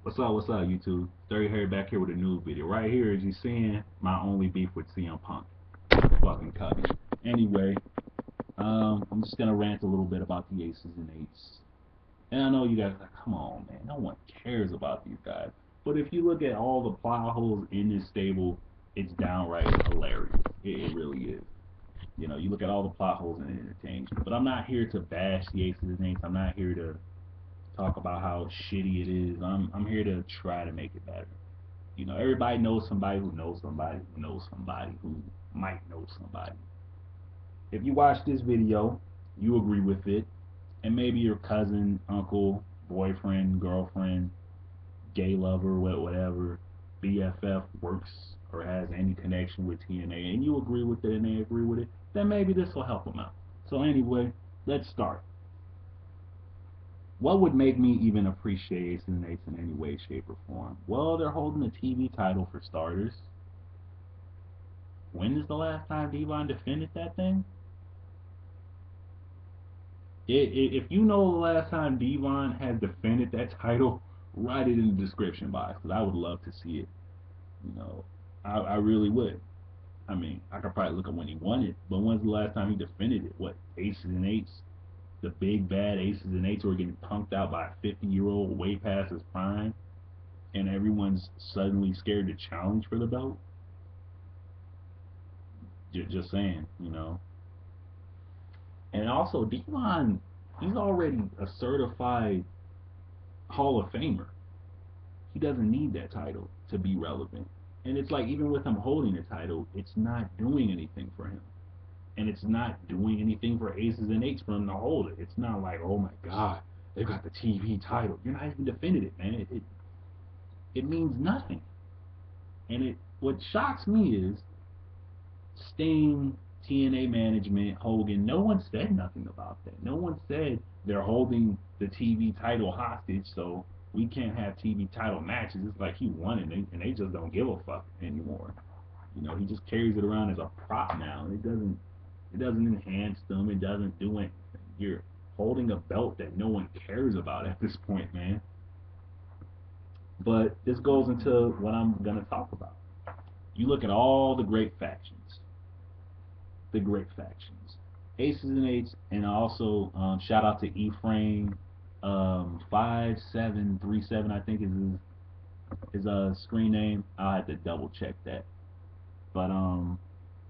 What's up, YouTube? 30 Harry back here with a new video. Right here, as you seeing, my only beef with CM Punk. Fucking cubby. Anyway, I'm just gonna rant a little bit about the aces and eights. And I know you guys are like, come on, man, no one cares about these guys. But if you look at all the plot holes in this stable, it's downright hilarious. It really is. You know, you look at all the plot holes and it entertains you. But I'm not here to bash the aces and eights. I'm not here to talk about how shitty it is. I'm here to try to make it better. You know, everybody knows somebody who knows somebody who knows somebody who might know somebody. If you watch this video, you agree with it, and maybe your cousin, uncle, boyfriend, girlfriend, gay lover, whatever, BFF works or has any connection with TNA, and you agree with it and they agree with it, then maybe this will help them out. So anyway, let's start. What would make me even appreciate Aces and Eights in any way, shape, or form? Well, they're holding the TV title for starters. When is the last time Devon defended that thing? If you know the last time Devon has defended that title, write it in the description box because I would love to see it. You know, I really would. I mean, I could probably look at when he won it, but when's the last time he defended it? What, Aces and Eights? The big bad Aces and Eights who are getting punked out by a 50-year-old way past his prime, and everyone's suddenly scared to challenge for the belt? Just saying, you know. And also, Devon, he's already a certified Hall of Famer. He doesn't need that title to be relevant. And it's like, even with him holding the title, it's not doing anything for him. And it's not doing anything for Aces and Eights for him to hold it. It's not like, oh my God, they got the TV title. You're not even defending it, man. It means nothing. And what shocks me is Sting, TNA management, Hogan, no one said nothing about that. No one said they're holding the TV title hostage, so we can't have TV title matches. It's like he won it, and they just don't give a fuck anymore. You know, he just carries it around as a prop now. It doesn't enhance them. It doesn't do anything. You're holding a belt that no one cares about at this point, man. But this goes into what I'm gonna talk about. You look at all the great factions, the great factions. Aces and Eights, and also shout out to Efrain, 5737 I think is his screen name. I'll have to double check that, but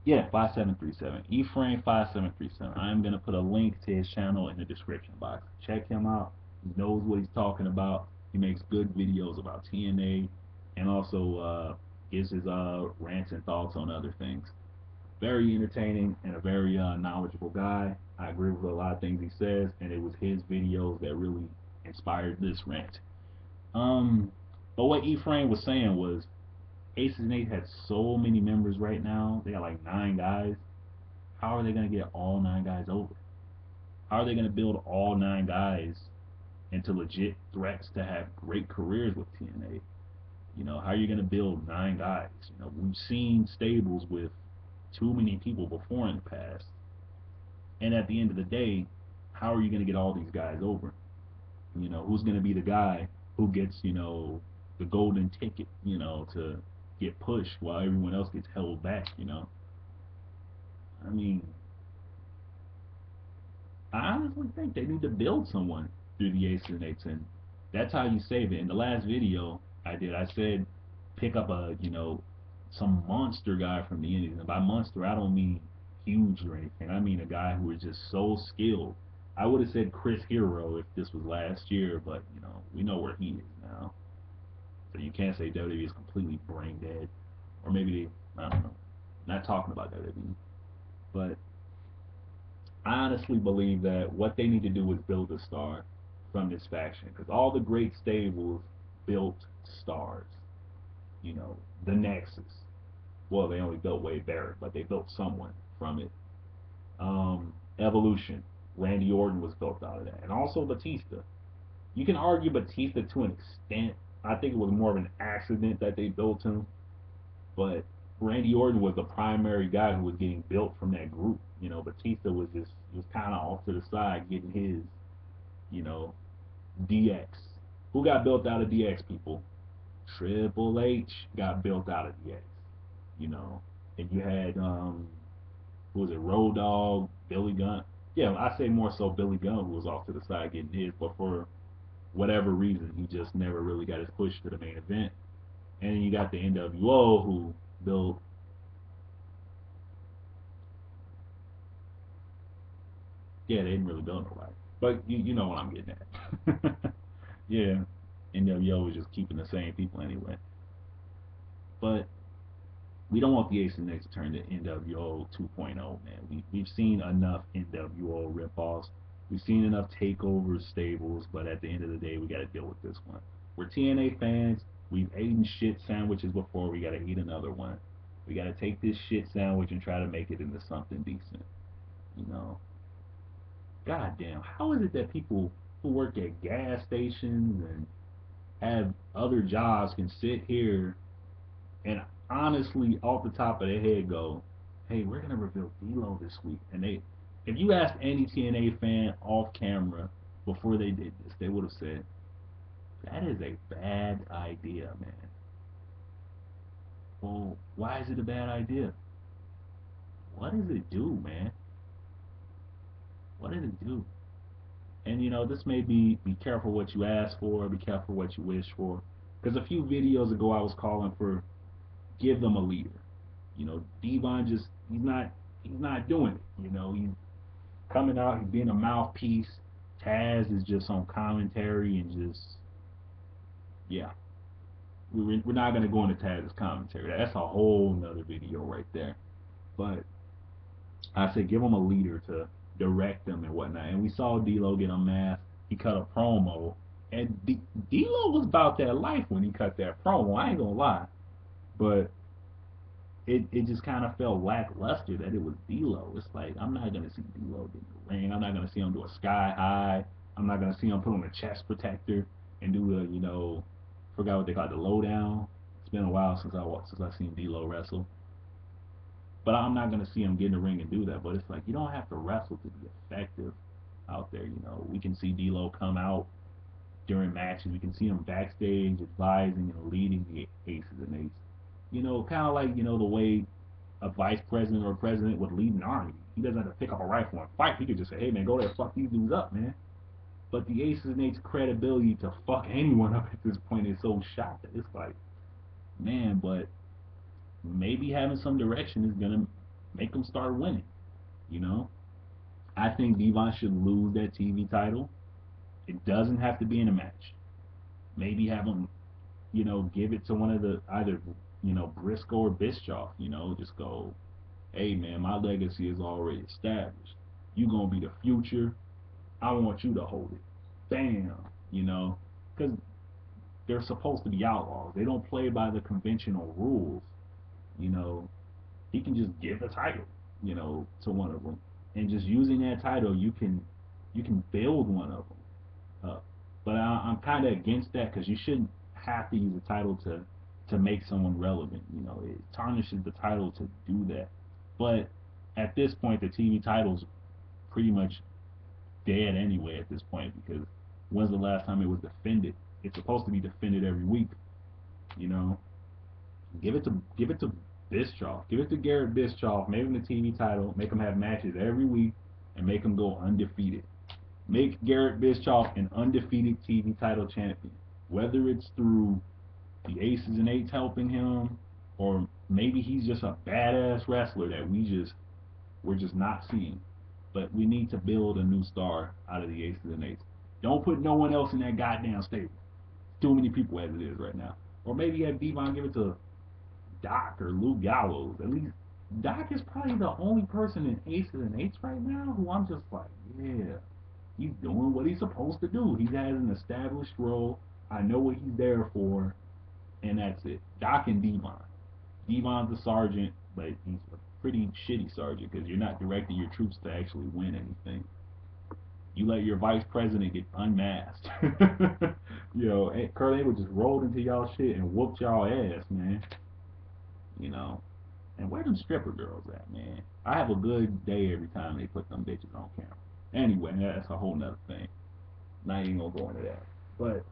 yeah, 5737 Efrain 5737. I'm gonna put a link to his channel in the description box. Check him out. He knows what he's talking about. He makes good videos about TNA, and also gives his rants and thoughts on other things. Very entertaining and a very knowledgeable guy. I agree with a lot of things he says, and it was his videos that really inspired this rant. Um, but what Efrain was saying was Aces and Eight had so many members right now. They got like 9 guys. How are they gonna get all 9 guys over? How are they gonna build all 9 guys into legit threats to have great careers with TNA? You know, how are you gonna build 9 guys? You know, we've seen stables with too many people before in the past. And at the end of the day, how are you going to get all these guys over? You know, who's going to be the guy who gets, the golden ticket, to get pushed while everyone else gets held back, I mean, I honestly think they need to build someone through the Aces and Eights, and that's how you save it. In the last video I did, I said pick up some monster guy from the Indies. And by monster, I don't mean huge or anything. I mean a guy who is just so skilled. I would have said Chris Hero if this was last year, but we know where he is now. So you can't say WWE is completely brain dead, or maybe I don't know. Not talking about WWE, but I honestly believe that what they need to do is build a star from this faction, because all the great stables built stars. The Nexus. Well, they only built Wade Barrett, but they built someone from it. Evolution. Randy Orton was built out of that, and also Batista. You can argue Batista to an extent. I think it was more of an accident that they built him, but Randy Orton was the primary guy who was getting built from that group. Batista was kind of off to the side getting his, you know, DX. Who got built out of DX, people? Triple H got built out of DX. You know, and you had who was it? Road Dogg, Billy Gunn. Yeah, I say more so Billy Gunn, who was off to the side getting his, but for whatever reason, he just never really got his push to the main event. And then you got the NWO, who built. Yeah, they didn't really build nobody, but you know what I'm getting at. Yeah, NWO was just keeping the same people anyway. But we don't want the Ace and X to turn to NWO 2.0, man. We've seen enough NWO ripoffs. We've seen enough takeovers, stables, but at the end of the day, we got to deal with this one. We're TNA fans. We've eaten shit sandwiches before. We got to eat another one. We got to take this shit sandwich and try to make it into something decent. You know, God damn, how is it that people who work at gas stations and have other jobs can sit here and honestly, off the top of their head, go, "Hey, we're gonna reveal D'Lo this week." And if you asked any TNA fan off camera before they did this, they would have said, "That is a bad idea, man." Well, why is it a bad idea? What does it do, man? What does it do? And this may be careful what you ask for, be careful what you wish for. Because a few videos ago, I was calling for give them a leader. Devon just he's not doing it. He's coming out, he's being a mouthpiece. Taz is just on commentary and just yeah. We're not gonna go into Taz's commentary. That's a whole nother video right there. But I said give him a leader to direct them and whatnot. And we saw D'Lo get unmasked. He cut a promo, and D'Lo was about that life when he cut that promo. I ain't gonna lie, but it just kind of felt lackluster that it was D'Lo. It's like I'm not gonna see D'Lo get in the ring. I'm not gonna see him do a sky high. I'm not gonna see him put on a chest protector and do a forgot what they call it, the lowdown. It's been a while since I seen D'Lo wrestle, but I'm not gonna see him get in the ring and do that. But it's like you don't have to wrestle to be effective out there. We can see D'Lo come out during matches. We can see him backstage advising and leading the aces and eights. Kind of like the way a vice president or president would lead an army. He doesn't have to pick up a rifle and fight. He could just say, "Hey man, go there, fuck these dudes up, man." But the aces and eights credibility to fuck anyone up at this point is so shot that it's like, man, but maybe having some direction is gonna make them start winning. You know, I think Devon should lose that TV title. It doesn't have to be in a match. Maybe have him, give it to one of the either Briscoe or Bischoff. Just go, "Hey man, my legacy is already established. You gonna be the future. I want you to hold it." Bam. Because they're supposed to be outlaws. They don't play by the conventional rules. You know, he can just give the title, to one of them, and just using that title, you can build one of them up. But I'm kind of against that because you shouldn't have to use a title to make someone relevant. It tarnishes the title to do that. But at this point, the TV title's pretty much dead anyway at this point because when's the last time it was defended? It's supposed to be defended every week. You know, give it to Bischoff, give it to Garrett Bischoff, make him the TV title, make him have matches every week, and make him go undefeated. Make Garrett Bischoff an undefeated TV title champion, whether it's through the aces and eights helping him, or maybe he's just a badass wrestler that we're just not seeing. But we need to build a new star out of the aces and eights. Don't put no one else in that goddamn stable. Too many people as it is right now. Or maybe have Devon give it to Doc or Lou Gallows. At least Doc is probably the only person in aces and eights right now who I'm just like, yeah, he's doing what he's supposed to do. He has an established role. I know what he's there for, and that's it. Doc and Devon. Devon's the sergeant, but he's a pretty shitty sergeant because you're not directing your troops to actually win anything. You let your vice president get unmasked. Kurt Angle just rolled into y'all shit and whooped y'all ass, man. You know. And where them stripper girls at, man? I have a good day every time they put them bitches on camera. Anyway, that's a whole nother thing. Not even gonna go into that. But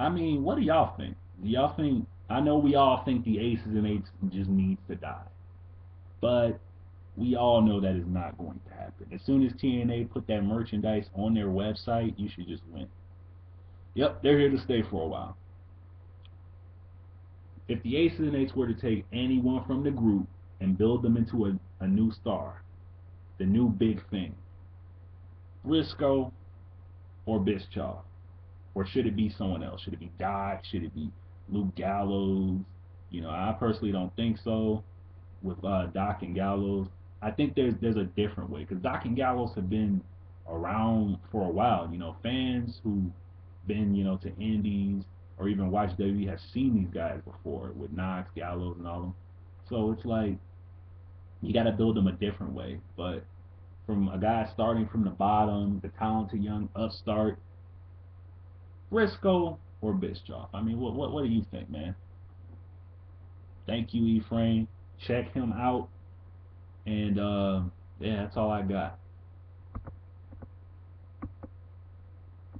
I mean, what do y'all think? Do y'all think? I know we all think the aces and eights just needs to die, but we all know that is not going to happen. As soon as TNA put that merchandise on their website, you should just win. Yep, they're here to stay for a while. If the aces and eights were to take anyone from the group and build them into a new star, the new big thing, Briscoe or Bischoff? Or should it be someone else? Should it be Doc? Should it be Luke Gallows? I personally don't think so with Doc and Gallows. I think there's a different way because Doc and Gallows have been around for a while. Fans who been to Indies or even watch WWE have seen these guys before with Knox, Gallows, and all them. So it's like you got to build them a different way. But from a guy starting from the bottom, the talented young upstart, Briscoe or Bischoff? I mean, what do you think, man? Thank you, Efrain. Check him out, and yeah, that's all I got.